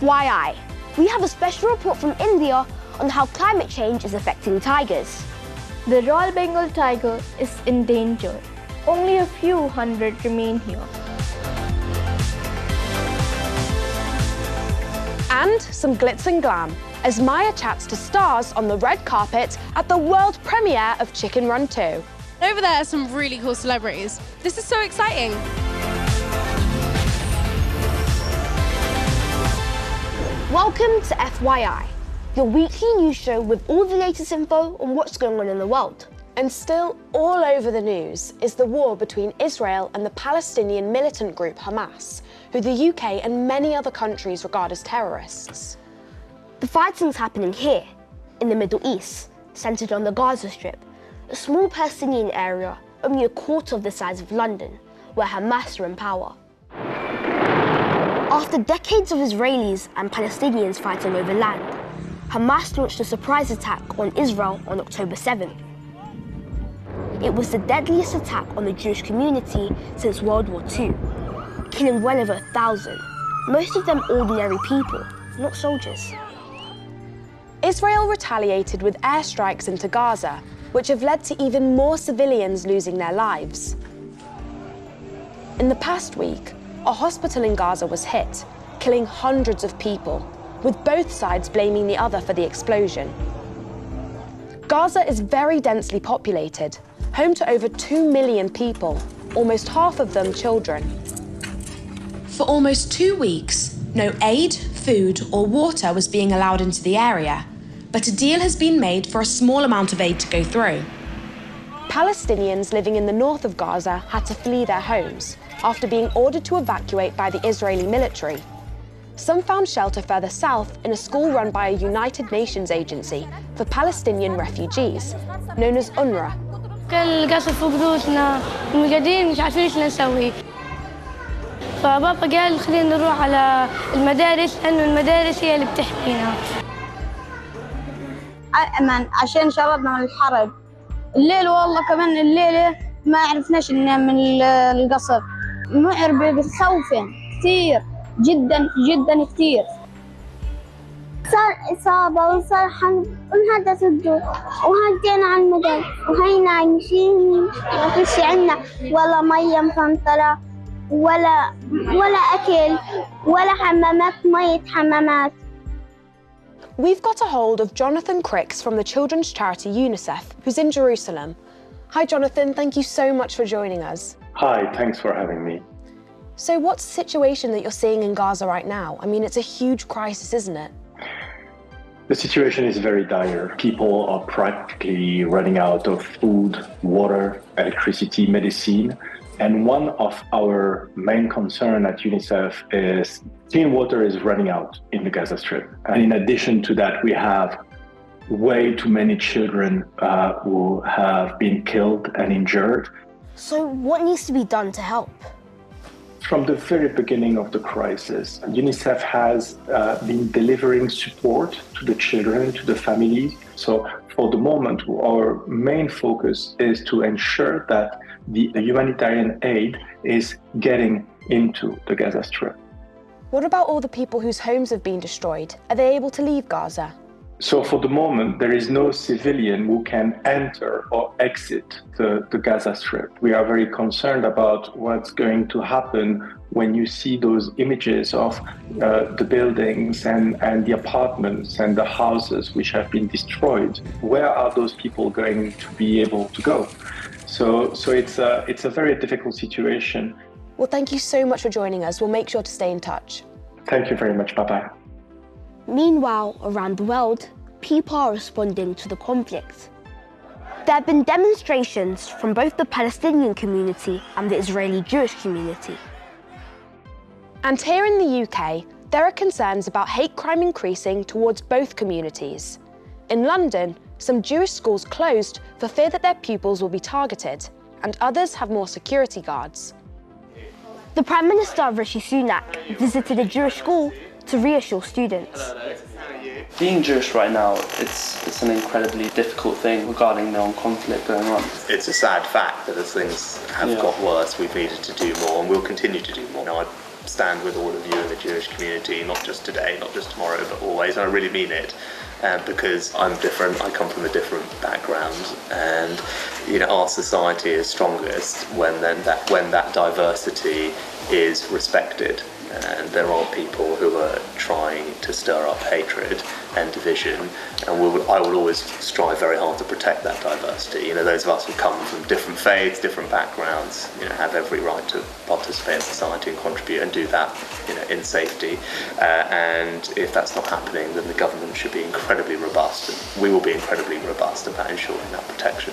FYI, we have a special report from India on how climate change is affecting tigers. The Royal Bengal tiger is in danger. Only a few hundred remain here. And some glitz and glam as Maya chats to stars on the red carpet at the world premiere of Chicken Run 2. Over there are some really cool celebrities. This is so exciting. Welcome to FYI, your weekly news show with all the latest info on what's going on in the world. And still all over the news is the war between Israel and the Palestinian militant group Hamas, who the UK and many other countries regard as terrorists. The fighting's happening here, in the Middle East, centred on the Gaza Strip, a small Palestinian area only a quarter of the size of London, where Hamas are in power. After decades of Israelis and Palestinians fighting over land, Hamas launched a surprise attack on Israel on October 7th. It was the deadliest attack on the Jewish community since World War II, killing well over 1,000, most of them ordinary people, not soldiers. Israel retaliated with airstrikes into Gaza, which have led to even more civilians losing their lives. In the past week, a hospital in Gaza was hit, killing hundreds of people, with both sides blaming the other for the explosion. Gaza is very densely populated, home to over 2 million people, almost half of them children. For almost 2 weeks, no aid, food or water was being allowed into the area, but a deal has been made for a small amount of aid to go through. Palestinians living in the north of Gaza had to flee their homes after being ordered to evacuate by the Israeli military. Some found shelter further south in a school run by a United Nations agency for Palestinian refugees, known as UNRWA. القصف فوق بيوتنا وقاعدين مش عارفين ايش نسوي. فبابا قال خلينا نروح على المدارس لأنه المدارس هي اللي بتحمينا. أمن عشان شربنا من الحرب. الليل والله كمان الليلة ما عرفناش ننام من القصف. معربة بتخوفن كثير جدا جدا كثير. صار إصابة وصار وانهدت الدور وهدينا على المدار وهينا عايشين ما فيش عنا ولا مية مفنطرة ولا أكل ولا حمامات مية حمامات. We've got a hold of Jonathan Cricks from the children's charity UNICEF, who's in Jerusalem. Hi Jonathan, thank you so much for joining us. Hi, thanks for having me. So what's the situation that you're seeing in Gaza right now? I mean, it's a huge crisis, isn't it? The situation is very dire. People are practically running out of food, water, electricity, medicine. And one of our main concerns at UNICEF is clean water is running out in the Gaza Strip. And in addition to that, we have way too many children who have been killed and injured. So what needs to be done to help? From the very beginning of the crisis, UNICEF has been delivering support to the children, to the families. So for the moment, our main focus is to ensure that the humanitarian aid is getting into the Gaza Strip. What about all the people whose homes have been destroyed? Are they able to leave Gaza? So for the moment, there is no civilian who can enter or exit the Gaza Strip. We are very concerned about what's going to happen when you see those images of the buildings and the apartments and the houses which have been destroyed. Where are those people going to be able to go? So it's a very difficult situation. Well, thank you so much for joining us. We'll make sure to stay in touch. Thank you very much. Bye-bye. Meanwhile, around the world, people are responding to the conflict. There have been demonstrations from both the Palestinian community and the Israeli Jewish community. And here in the UK, there are concerns about hate crime increasing towards both communities. In London, some Jewish schools closed for fear that their pupils will be targeted, and others have more security guards. The Prime Minister, Rishi Sunak, visited a Jewish school to reassure students. Being Jewish right now, it's an incredibly difficult thing regarding the conflict going on. It's a sad fact that as things have got worse, we've needed to do more and we'll continue to do more. stand with all of you in the Jewish community, not just today, not just tomorrow, but always, and I really mean it. Because I'm different, I come from a different background, and our society is strongest when that diversity is respected, and there aren't people who are trying to stir up hatred and division, and I will always strive very hard to protect that diversity. Those of us who come from different faiths, different backgrounds, have every right to participate in society and contribute and do that, in safety. And if that's not happening, then the government should be incredibly robust, and we will be incredibly robust about ensuring that protection.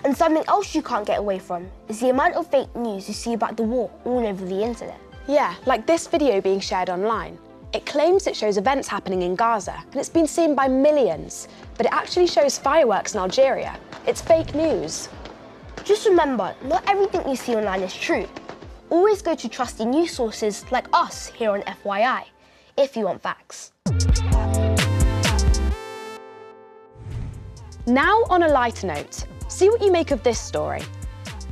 And something else you can't get away from is the amount of fake news you see about the war all over the internet. Yeah, like this video being shared online. It claims it shows events happening in Gaza, and it's been seen by millions, but it actually shows fireworks in Algeria. It's fake news. Just remember, not everything you see online is true. Always go to trusty news sources like us here on FYI, if you want facts. Now, on a lighter note, see what you make of this story.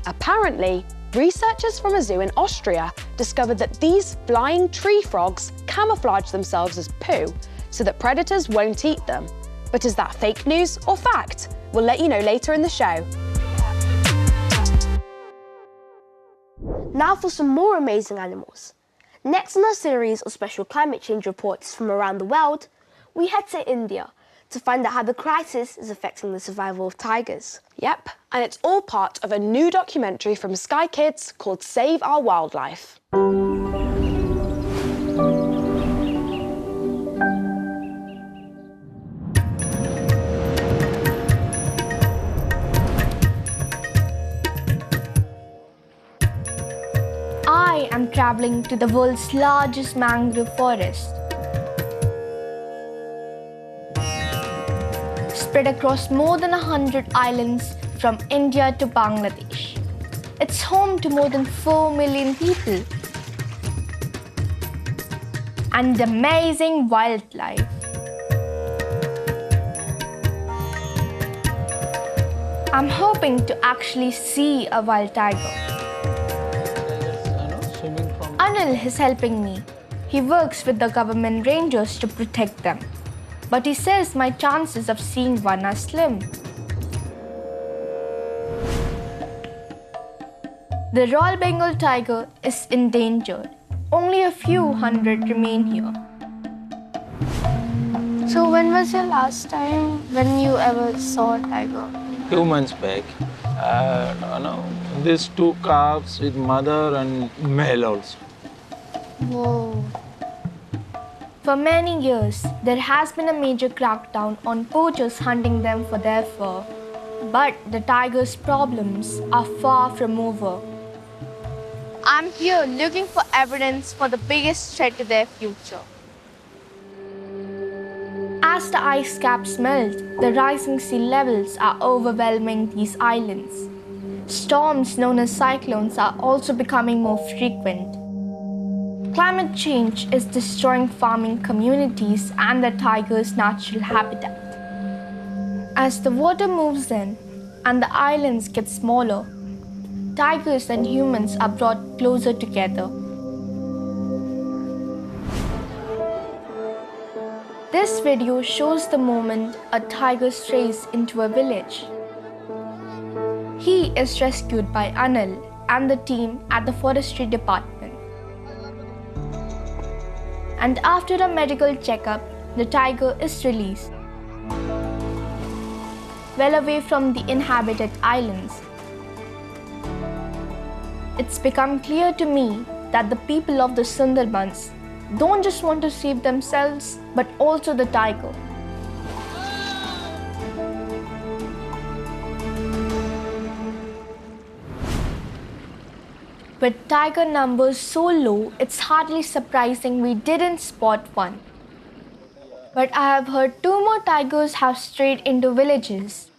Apparently, researchers from a zoo in Austria discovered that these flying tree frogs camouflage themselves as poo so that predators won't eat them. But is that fake news or fact? We'll let you know later in the show. Now for some more amazing animals. Next in our series of special climate change reports from around the world, we head to India to find out how the crisis is affecting the survival of tigers. Yep, and it's all part of a new documentary from Sky Kids called Save Our Wildlife. I am traveling to the world's largest mangrove forest, spread across more than 100 islands from India to Bangladesh. It's home to more than 4 million people and amazing wildlife. I'm hoping to actually see a wild tiger. Anil is helping me. He works with the government rangers to protect them. But he says my chances of seeing one are slim. The Royal Bengal tiger is endangered. Only a few hundred remain here. So when was your last time when you ever saw a tiger? Few months back. These 2 calves with mother and male also. Whoa. For many years, there has been a major crackdown on poachers hunting them for their fur. But the tigers' problems are far from over. I'm here looking for evidence for the biggest threat to their future. As the ice caps melt, the rising sea levels are overwhelming these islands. Storms known as cyclones are also becoming more frequent. Climate change is destroying farming communities and the tigers' natural habitat. As the water moves in and the islands get smaller, tigers and humans are brought closer together. This video shows the moment a tiger strays into a village. He is rescued by Anil and the team at the forestry department. And after a medical checkup, the tiger is released, well away from the inhabited islands. It's become clear to me that the people of the Sundarbans don't just want to save themselves, but also the tiger. With tiger numbers so low, it's hardly surprising we didn't spot one. But I have heard 2 more tigers have strayed into villages.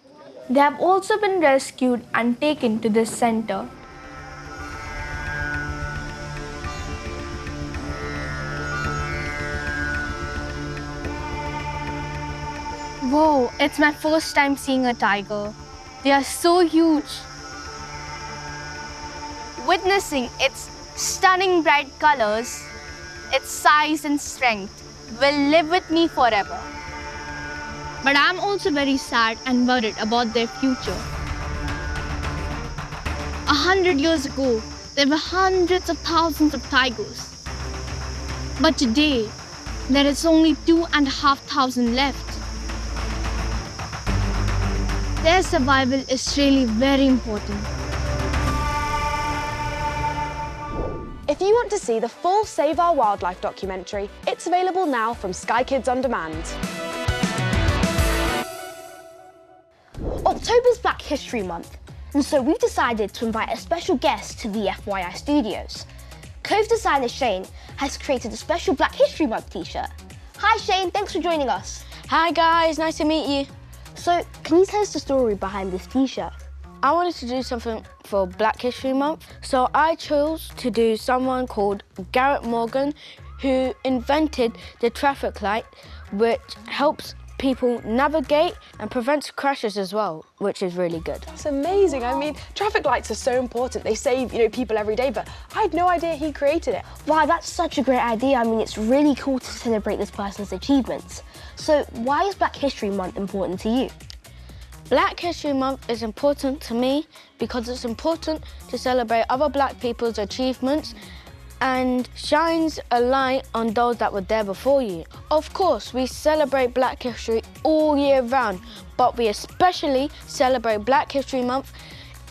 They have also been rescued and taken to this center. Whoa, it's my first time seeing a tiger. They are so huge. Witnessing its stunning bright colors, its size and strength will live with me forever. But I'm also very sad and worried about their future. 100 years ago, there were hundreds of thousands of tigers. But today, there is only 2,500 left. Their survival is really very important. If you want to see the full Save Our Wildlife documentary, it's available now from Sky Kids On Demand. October's Black History Month, and so we've decided to invite a special guest to the FYI studios. Cove designer Shane has created a special Black History Month t-shirt. Hi Shane, thanks for joining us. Hi guys, nice to meet you. So, can you tell us the story behind this t-shirt? I wanted to do something for Black History Month, so I chose to do someone called Garrett Morgan, who invented the traffic light, which helps people navigate and prevents crashes as well, which is really good. That's amazing. I mean, traffic lights are so important. They save, people every day, but I had no idea he created it. Wow, that's such a great idea. I mean, it's really cool to celebrate this person's achievements. So, why is Black History Month important to you? Black History Month is important to me because it's important to celebrate other Black people's achievements and shines a light on those that were there before you. Of course, we celebrate Black History all year round, but we especially celebrate Black History Month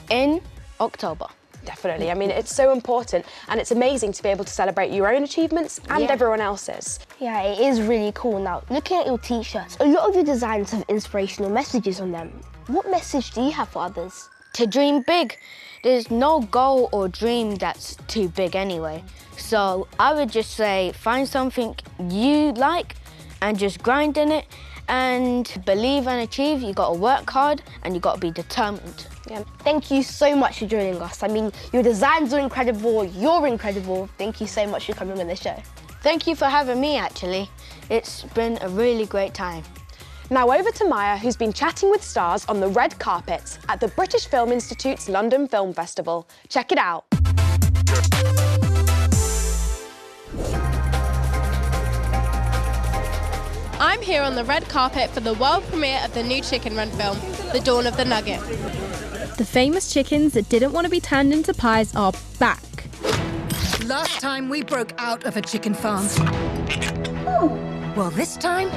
in October. Definitely. I mean, it's so important, and it's amazing to be able to celebrate your own achievements and everyone else's. Yeah, it is really cool. Now, looking at your t-shirts, a lot of your designs have inspirational messages on them. What message do you have for others? To dream big. There's no goal or dream that's too big anyway. So I would just say find something you like and just grind in it and believe and achieve. You got to work hard and you got to be determined. Yeah. Thank you so much for joining us. I mean, your designs are incredible, you're incredible. Thank you so much for coming on the show. Thank you for having me, actually. It's been a really great time. Now over to Maya, who's been chatting with stars on the red carpet at the British Film Institute's London Film Festival. Check it out. I'm here on the red carpet for the world premiere of the new Chicken Run film, The Dawn of the Nugget. The famous chickens that didn't want to be turned into pies are back. Last time we broke out of a chicken farm. Well, this time...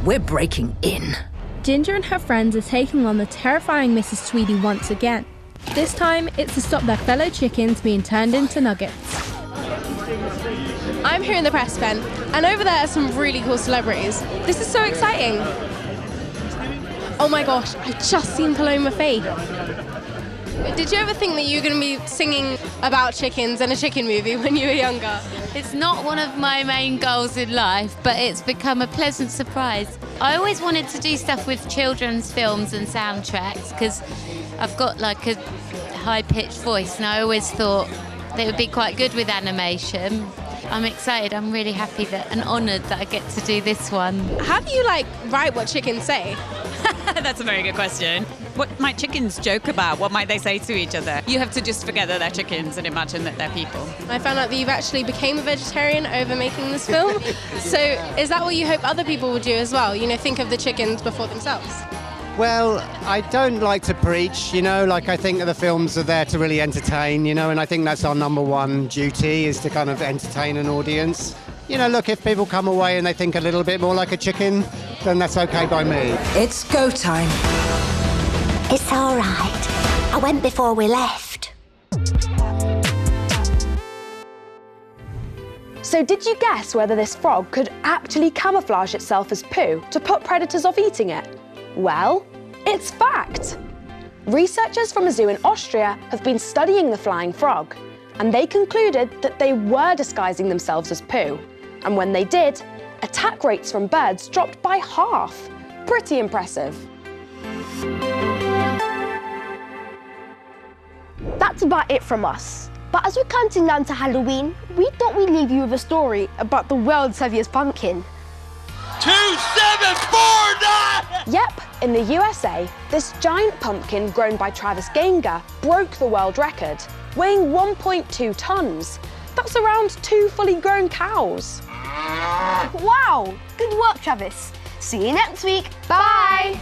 we're breaking in. Ginger and her friends are taking on the terrifying Mrs. Tweedy once again. This time, it's to stop their fellow chickens being turned into nuggets. I'm here in the press pen, and over there are some really cool celebrities. This is so exciting. Oh my gosh, I just seen Paloma Faith. Did you ever think that you were going to be singing about chickens in a chicken movie when you were younger? It's not one of my main goals in life, but it's become a pleasant surprise. I always wanted to do stuff with children's films and soundtracks because I've got like a high-pitched voice and I always thought they would be quite good with animation. I'm excited, I'm really happy and honoured that I get to do this one. How do you write what chickens say? That's a very good question. What might chickens joke about? What might they say to each other? You have to just forget that they're chickens and imagine that they're people. I found out that you've actually became a vegetarian over making this film. So is that what you hope other people will do as well? Think of the chickens before themselves? Well, I don't like to preach, I think that the films are there to really entertain, and I think that's our number one duty is to kind of entertain an audience. Look, if people come away and they think a little bit more like a chicken, then that's okay by me. It's go time. It's all right. I went before we left. So did you guess whether this frog could actually camouflage itself as poo to put predators off eating it? Well, it's fact. Researchers from a zoo in Austria have been studying the flying frog, and they concluded that they were disguising themselves as poo. And when they did, attack rates from birds dropped by half. Pretty impressive. That's about it from us. But as we're counting down to Halloween, we thought we'd leave you with a story about the world's heaviest pumpkin. 2749! Yep, in the USA, this giant pumpkin grown by Travis Ganger broke the world record, weighing 1.2 tons. That's around 2 fully grown cows. Wow, good work, Travis. See you next week. Bye.